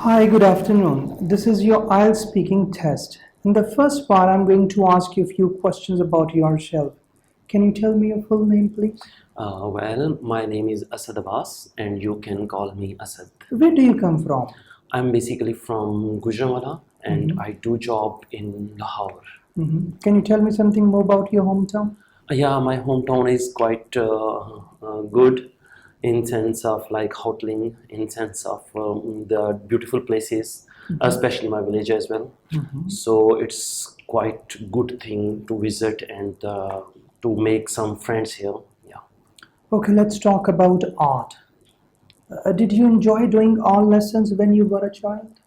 Hi, good afternoon. This is your IELTS speaking test. In the first part, I'm going to ask you a few questions about yourself. Can you tell me your full name, please? My name is Asad Abbas, and you can call me Asad. Where do you come from? I'm basically from Gujranwala, and I do job in Lahore. Can you tell me something more about your hometown? Yeah, my hometown is quite good in sense of like hoteling, in sense of the beautiful places, especially my village as well. So it's quite good thing to visit and to make some friends here. Yeah. Okay, let's talk about art. Did you enjoy doing art lessons when you were a child?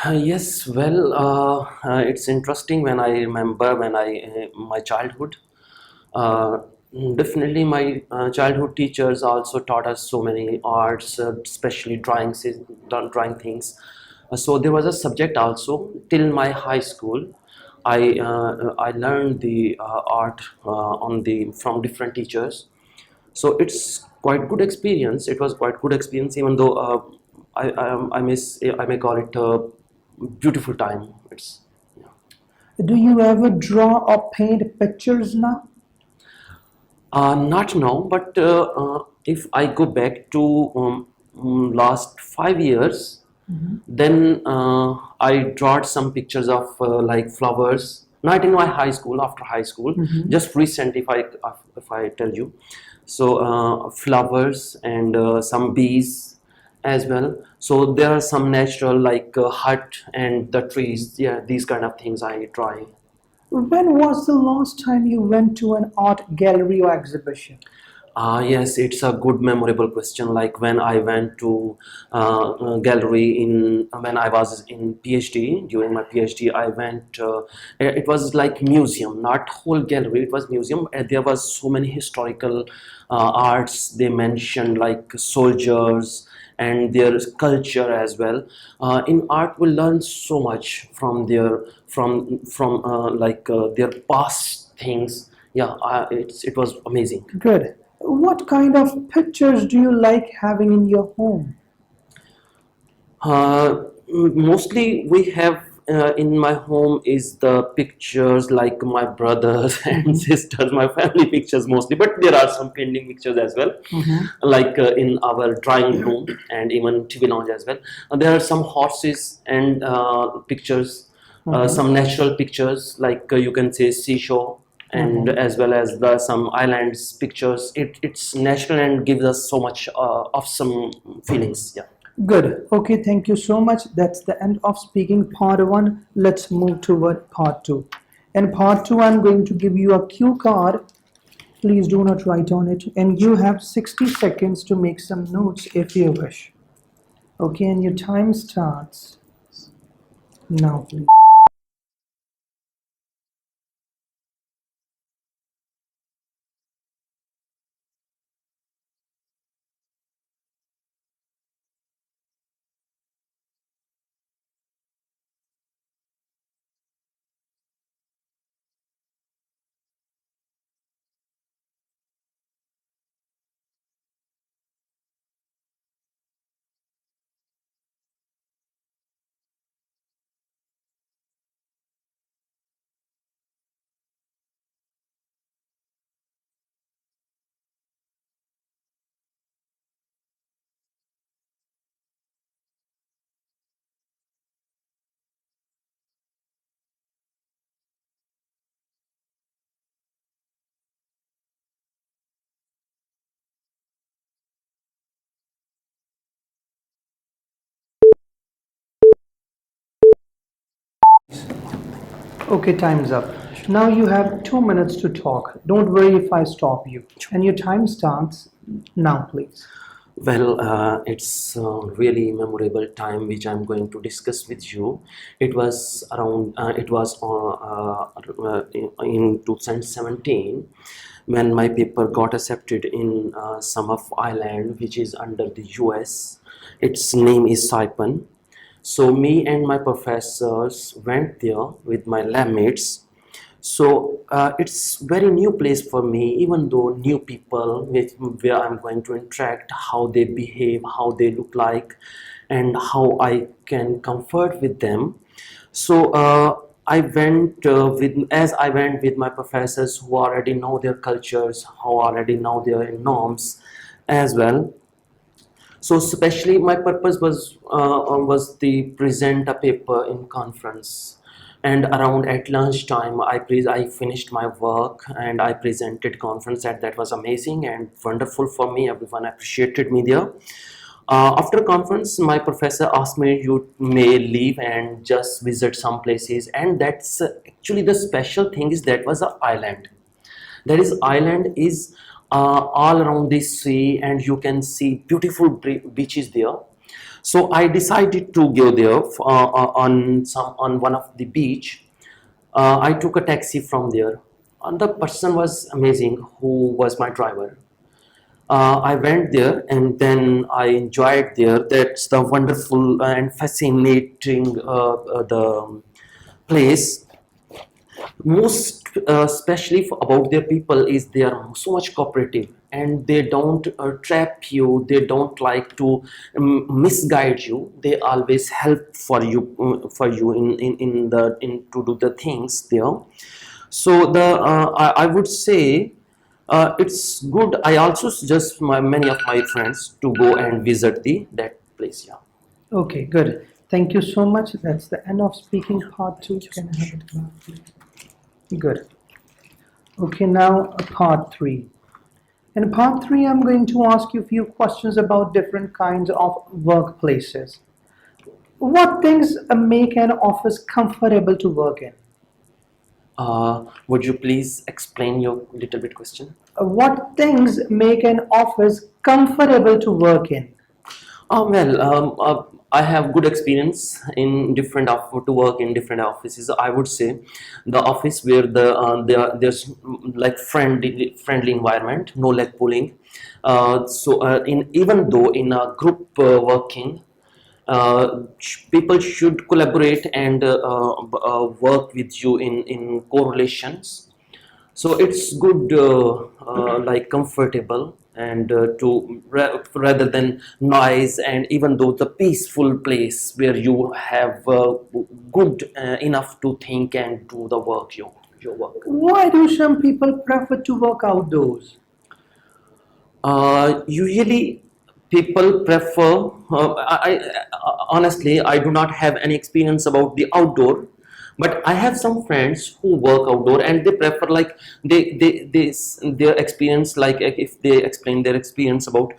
Yes, it's interesting when I remember when my childhood. Uh, Definitely, my childhood teachers also taught us so many arts, especially drawing things. So there was a subject also till my high school. I learned the art on the from different teachers. So it's quite good experience. It was quite good experience, even though I may call it a beautiful time. It's Do you ever draw or paint pictures now? not now, but if I go back to last 5 years, then I drawed some pictures of like flowers. Not in my high school, after high school, just recent. If I tell you, so flowers and some bees as well. So there are some natural like hut and the trees. Yeah, these kind of things I try. When was the last time you went to an art gallery or exhibition? Yes, it's a good memorable question. Like when I went to gallery in when I was in PhD during my PhD, I went. It was like museum, not whole gallery. It was museum. And there was so many historical arts. They mentioned like soldiers and their culture as well. In art, we learn so much from their past things. Yeah, it was amazing. Good. What kind of pictures do you like having in your home? Mostly we have in my home is the pictures like my brothers and sisters, my family pictures mostly, but there are some pending pictures as well, like in our drawing room and even TV lounge as well. There are some horses and pictures, some natural pictures like you can say seashore, and as well as the some islands pictures. It's natural and gives us so much of some feelings. Yeah. Good. Okay, thank you so much. That's the end of speaking part one. Let's move toward part two. In part two, I'm going to give you a cue card. Please do not write on it. And you have 60 seconds to make some notes if you wish. Okay, and your time starts now, please. Okay, time's up. Now you have 2 minutes to talk. Don't worry if I stop you. And your time starts now, please. It's a really memorable time which I'm going to discuss with you. It was around, it was in 2017 when my paper got accepted in some of Ireland, which is under the US. Its name is Saipan. So me and my professors went there with my lab mates. So it's very new place for me, even though new people with where I'm going to interact, how they behave, how they look like, and how I can comfort with them. So I went as I went with my professors who already know their cultures, who already know their norms as well. So especially my purpose was the present a paper in conference, and around at lunchtime I finished my work and I presented conference, and that was amazing and wonderful for me. Everyone appreciated me there. After conference, my professor asked me, you may leave and just visit some places, and that's actually the special thing is that was an island. There is island is all around the sea, and you can see beautiful beaches there. So I decided to go there on one of the beach. I took a taxi from there, and the person was amazing who was my driver. I went there and then I enjoyed there. That's the wonderful and fascinating the place. Most especially about their people is they are so much cooperative, and they don't trap you, they don't like to misguide you. They always help for you in to do the things there. So I would say it's good. I also suggest many of my friends to go and visit that place. Yeah. Okay, good. Thank you so much. That's the end of speaking part 2. Can I have it now, please? Good. Okay, now part 3. In part 3, I'm going to ask you a few questions about different kinds of workplaces. What things make an office comfortable to work in? Would you please explain your little bit question? What things make an office comfortable to work in? I have good experience in to work in different offices. I would say the office where there's like friendly environment, no leg pulling. In even though in a group working, people should collaborate and work with you in correlations. So it's good, like comfortable, and rather than noise, and even though the peaceful place where you have good enough to think and do the work, your work. Why do some people prefer to work outdoors? Usually people prefer, honestly, I do not have any experience about the outdoor, but I have some friends who work outdoor and they prefer, like their experience, like if they explain their experience about,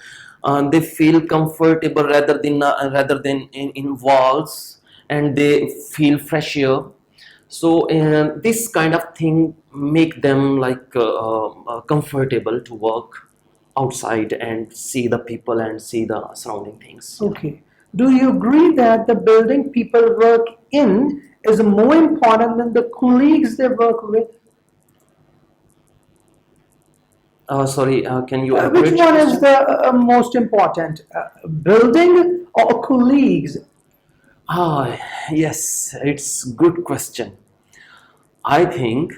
they feel comfortable rather than in walls, and they feel fresh air. So this kind of thing make them like comfortable to work outside and see the people and see the surrounding things. Okay. Do you agree that the building people work in is more important than the colleagues they work with? Sorry, can you Which elaborate? one is the most important, building or colleagues? Ah, yes, it's good question. I think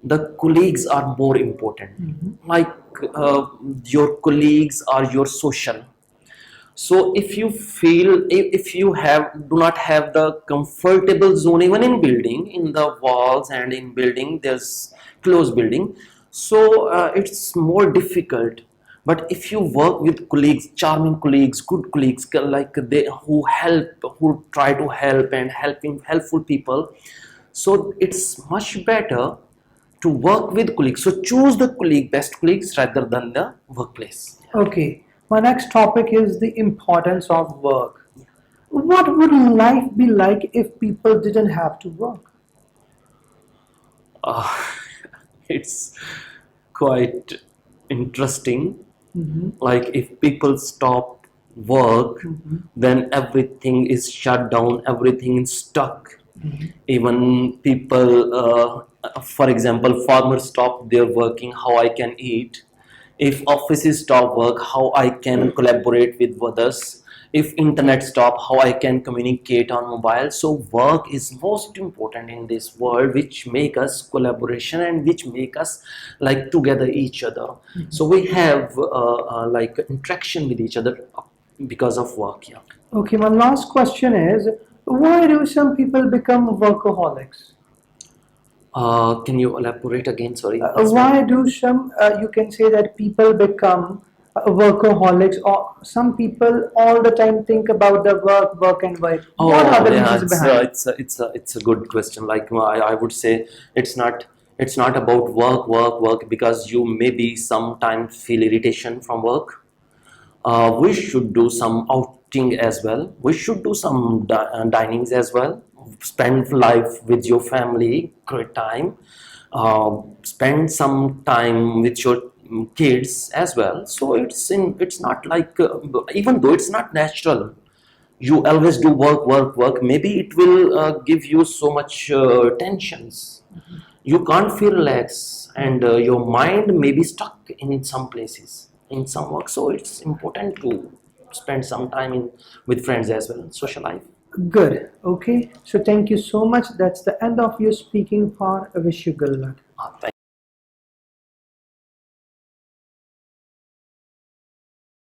the colleagues are more important. Like your colleagues are your social. So if you feel, if you do not have the comfortable zone, even in building, in the walls and in building, there's closed building, so it's more difficult. But if you work with colleagues, charming colleagues, good colleagues, like they who help, who try to help and helpful people, so it's much better to work with colleagues. So choose the best colleagues rather than the workplace. Okay. My next topic is the importance of work. What would life be like if people didn't have to work? uh, it's quite interesting. Like if people stop work, then everything is shut down, everything is stuck. Even people, for example, farmers stop their working, how I can eat. If offices stop work, how I can collaborate with others. If internet stop, how I can communicate on mobile. So work is most important in this world, which make us collaboration and which make us like together each other. So we have like interaction with each other because of work. Yeah. Okay, my last question is, why do some people become workaholics? Can you elaborate again? Sorry. Once more. Why do some, you can say that people become workaholics, or some people all the time think about the work, work and work? What are Oh the yeah, reasons behind it? it's a good question. Like I would say it's not about work because you maybe sometimes feel irritation from work. We should do some outing as well. We should do some dinings as well. Spend life with your family, great time. Spend some time with your kids as well. So it's not like even though it's not natural, you always do work. Maybe it will give you so much tensions. You can't feel relaxed, and your mind may be stuck in some places, in some work. So it's important to spend some time with friends as well, social life. Good. Okay. So thank you so much. That's the end of your speaking part. I wish you good luck. Thank